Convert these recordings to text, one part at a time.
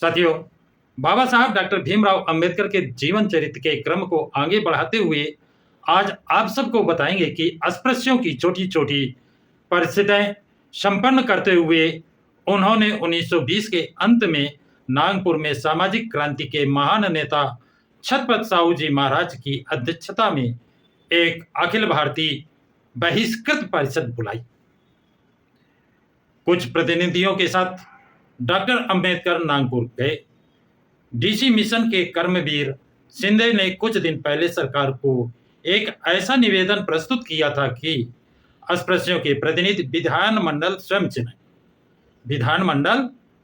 साथियों, बाबा साहब डॉक्टर भीमराव अंबेडकर के जीवन चरित्र के क्रम को आगे बढ़ाते हुए आज आप सबको बताएंगे कि अस्पृश्यों की छोटी-छोटी परिस्थितियां संपन्न करते हुए उन्होंने 1920 के अंत में नागपुर में सामाजिक क्रांति के महान नेता छत्रपति साहू जी महाराज की अध्यक्षता में एक अखिल भारतीय बहिष्कृत परिषद बुलाई। कुछ प्रतिनिधियों के साथ डॉक्टर अंबेडकर नागपुर गए। डीसी मिशन के कर्मवीर शिंदे ने कुछ दिन पहले सरकार को एक ऐसा निवेदन प्रस्तुत किया था कि अस्पृश्यों के प्रतिनिधि विधानमंडल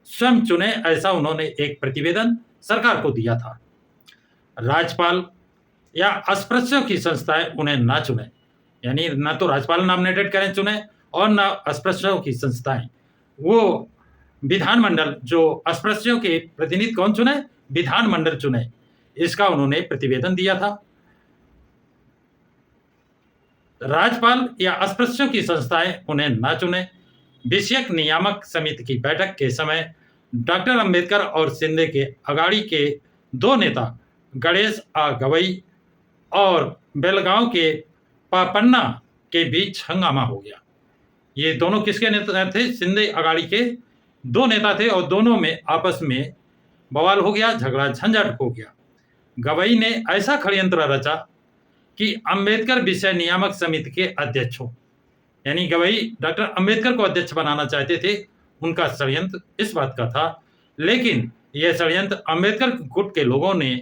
स्वयं चुने, ऐसा उन्होंने एक प्रतिवेदन सरकार को दिया था। राज्यपाल या अस्पृश्यों की संस्थाएं उन्हें ना चुने, यानी ना तो राज्यपाल नॉमिनेटेड करें चुने और ना अस्पृश्यों की संस्थाएं। वो विधानमंडल, जो अस्पृश्यों के प्रतिनिधि कौन चुने, विधानमंडल चुने, इसका उन्होंने प्रतिवेदन दिया था। राज्यपाल या अस्पृश्यों की संस्थाएं उन्हें ना चुने। विषयक नियामक समिति की बैठक के समय डॉक्टर अंबेडकर और शिंदे के अगाड़ी के दो नेता गणेश गवई और बेलगांव के पापन्ना के बीच हंगामा हो गया। ये दोनों किसके नेता थे? शिंदे अगाड़ी के दो नेता थे और दोनों में आपस में बवाल हो गया, झगड़ा झंझट हो गया। गवई ने ऐसा षड्यंत्र रचा कि अंबेडकर विषय नियामक समिति के अध्यक्ष हो, यानी गवई डॉक्टर अंबेडकर को अध्यक्ष बनाना चाहते थे। उनका षड्यंत्र इस बात का था, लेकिन यह षड्यंत्र अंबेडकर गुट के लोगों ने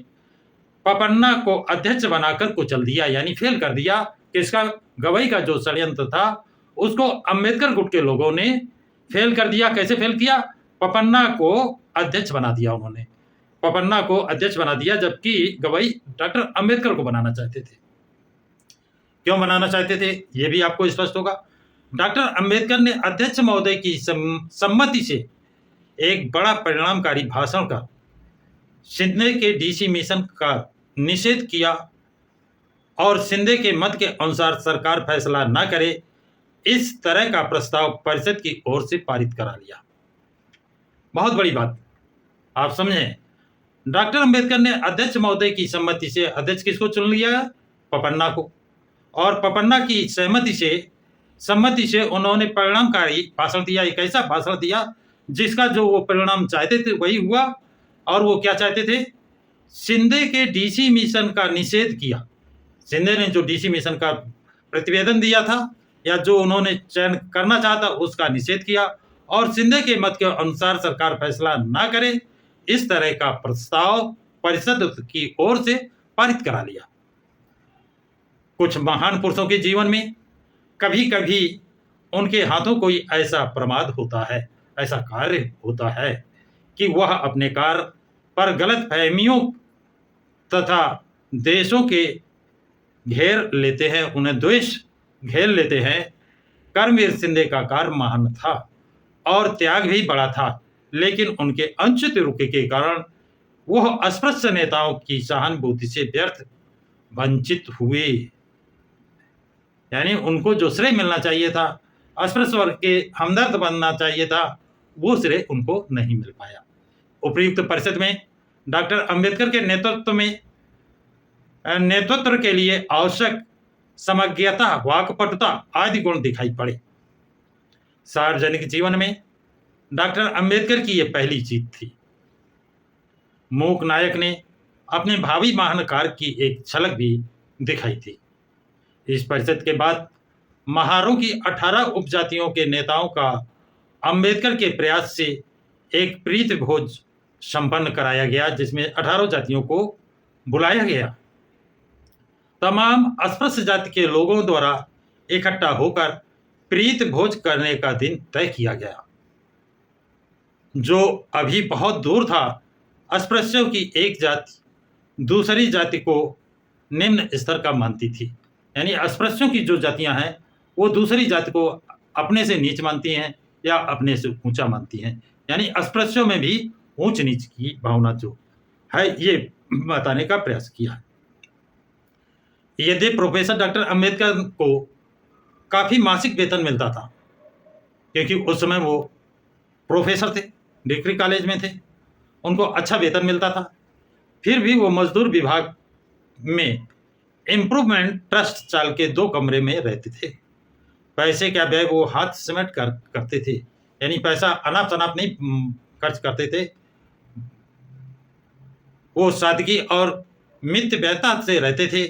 पपन्ना को अध्यक्ष बनाकर कुचल दिया, यानी फेल कर दिया। किसका? गवई का जो षड्यंत्र था उसको अंबेडकर गुट के लोगों ने फेल कर दिया। कैसे फेल किया? पपन्ना को अध्यक्ष बना दिया। उन्होंने पपन्ना को अध्यक्ष बना दिया, जबकि गवई डॉक्टर अंबेडकर को बनाना चाहते थे। क्यों बनाना चाहते थे ये भी आपको स्पष्ट होगा। डॉक्टर अंबेडकर ने अध्यक्ष महोदय की सम्मति से एक बड़ा परिणामकारी भाषण कर शिंदे के डीसी मिशन का निषेध किया और शिंदे के मत के अनुसार सरकार फैसला न करे, इस तरह का प्रस्ताव परिषद की ओर से पारित करा लिया। बहुत बड़ी बात आप समझें। डॉक्टर अंबेडकर ने अध्यक्ष महोदय की सम्मति से अध्यक्ष किसको चुन लिया? पपन्ना को। और पपन्ना की सम्मति से उन्होंने परिणामकारी भाषण दिया। एक ऐसा भाषण दिया जिसका जो वो परिणाम चाहते थे वही हुआ। और वो क्या चाहते थे? शिंदे के डीसी मिशन का निषेध किया। शिंदे ने जो डीसी मिशन का प्रतिवेदन दिया था या जो उन्होंने चयन करना चाहता उसका निषेध किया और शिंदे के मत के अनुसार सरकार फैसला ना करे, इस तरह का प्रस्ताव परिषद की ओर से पारित करा लिया। कुछ महान पुरुषों के जीवन में कभी कभी उनके हाथों कोई ऐसा प्रमाद होता है, ऐसा कार्य होता है कि वह अपने कार्य पर गलत फहमियों तथा देशों के घेर लेते हैं, उन्हें द्वेष घेर लेते हैं। कर्मवीर शिंदे का कार्य महान था और त्याग भी बड़ा था, लेकिन उनके अनुचित रुख के कारण वह अस्पृश्य नेताओं की सहानुभूति से व्यर्थ वंचित हुए। यानी उनको जो श्रेय मिलना चाहिए था, अस्पृश्य वर्ग के हमदर्द बनना चाहिए था, वो श्रेय उनको नहीं मिल पाया। उपयुक्त परिषद में डॉक्टर अंबेडकर के नेतृत्व के लिए आवश्यक समज्ञता, वाकपटुता आदि गुण दिखाई पड़े। सार्वजनिक जीवन में डॉक्टर अंबेडकर की यह पहली जीत थी। मूक नायक ने अपने भावी महान कार्य की एक झलक भी दिखाई थी। इस परिषद के बाद महारों की 18 उपजातियों के नेताओं का अंबेडकर के प्रयास से एक प्रीति भोज संपन्न कराया गया, जिसमें 18 जातियों को बुलाया गया। तमाम अस्पृश्य जाति के लोगों द्वारा इकट्ठा होकर प्रीति भोज करने का दिन तय किया गया, जो अभी बहुत दूर था। अस्पृश्यों की एक जाति दूसरी जाति को निम्न स्तर का मानती थी, यानी अस्पृश्यों की जो जातियां हैं वो दूसरी जाति को अपने से नीच मानती हैं या अपने से ऊंचा मानती हैं। यानी अस्पृश्यों में भी ऊंच नीच की भावना जो है ये बताने का प्रयास किया। यदि प्रोफेसर डॉक्टर अंबेडकर को काफ़ी मासिक वेतन मिलता था, क्योंकि उस समय वो प्रोफेसर थे, डिग्री कॉलेज में थे, उनको अच्छा वेतन मिलता था। फिर भी वो मजदूर विभाग में इम्प्रूवमेंट ट्रस्ट चाल के 2 कमरे में रहते थे। पैसे का व्यय वो हाथ सिमट कर करते थे, यानी पैसा अनाप शनाप नहीं खर्च करते थे। वो सादगी और मितव्ययता से रहते थे।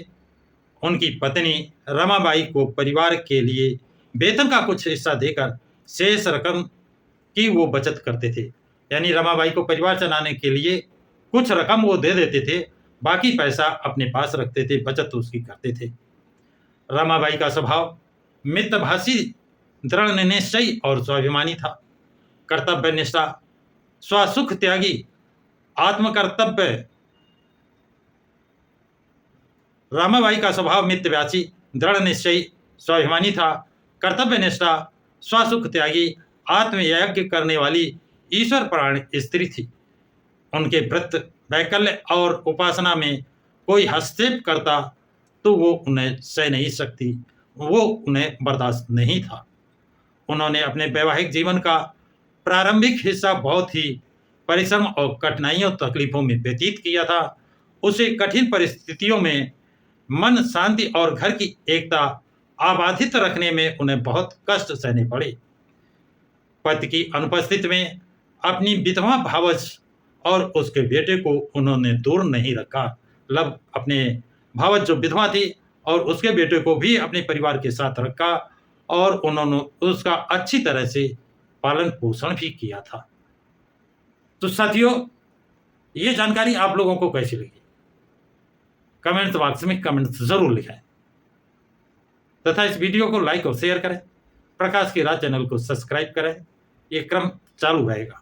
उनकी पत्नी रमाबाई को परिवार के लिए वेतन का कुछ हिस्सा देकर शेष रकम की वो बचत करते थे। यानी रमाबाई को परिवार चलाने के लिए कुछ रकम वो दे देते थे, बाकी पैसा अपने पास रखते थे, बचत उसकी करते थे। रमाबाई का स्वभाव मितभाषी, दृढ़ निश्चयी और स्वाभिमानी था। कर्तव्य निष्ठा, स्वसुख त्यागी, आत्मकर्तव्य। रमाबाई का स्वभाव मितव्यासी, दृढ़ निश्चयी, स्वाभिमानी था। कर्तव्य निष्ठा, स्वसुख त्यागी, आत्मयज्ञ करने वाली ईश्वर परायण स्त्री थी। उनके व्रत, वैकल्य और उपासना में कोई हस्तक्षेप करता तो वो उन्हें सह नहीं सकती, वो उन्हें बर्दाश्त नहीं था। उन्होंने अपने वैवाहिक जीवन का प्रारंभिक हिस्सा बहुत ही परिश्रम और कठिनाइयों तकलीफों में व्यतीत किया था। उसे कठिन परिस्थितियों में मन शांति और घर की एकता आबाधित रखने में उन्हें बहुत कष्ट सहने पड़े। पति की अनुपस्थिति में अपनी विधवा भावज और उसके बेटे को उन्होंने दूर नहीं रखा। मतलब अपने भावज जो विधवा थी और उसके बेटे को भी अपने परिवार के साथ रखा और उन्होंने उसका अच्छी तरह से पालन पोषण भी किया था। तो साथियों, ये जानकारी आप लोगों को कैसी लगी? कमेंट बॉक्स में कमेंट जरूर लिखें तथा इस वीडियो को लाइक और शेयर करें। प्रकाश की राह चैनल को सब्सक्राइब करें। ये क्रम चालू रहेगा।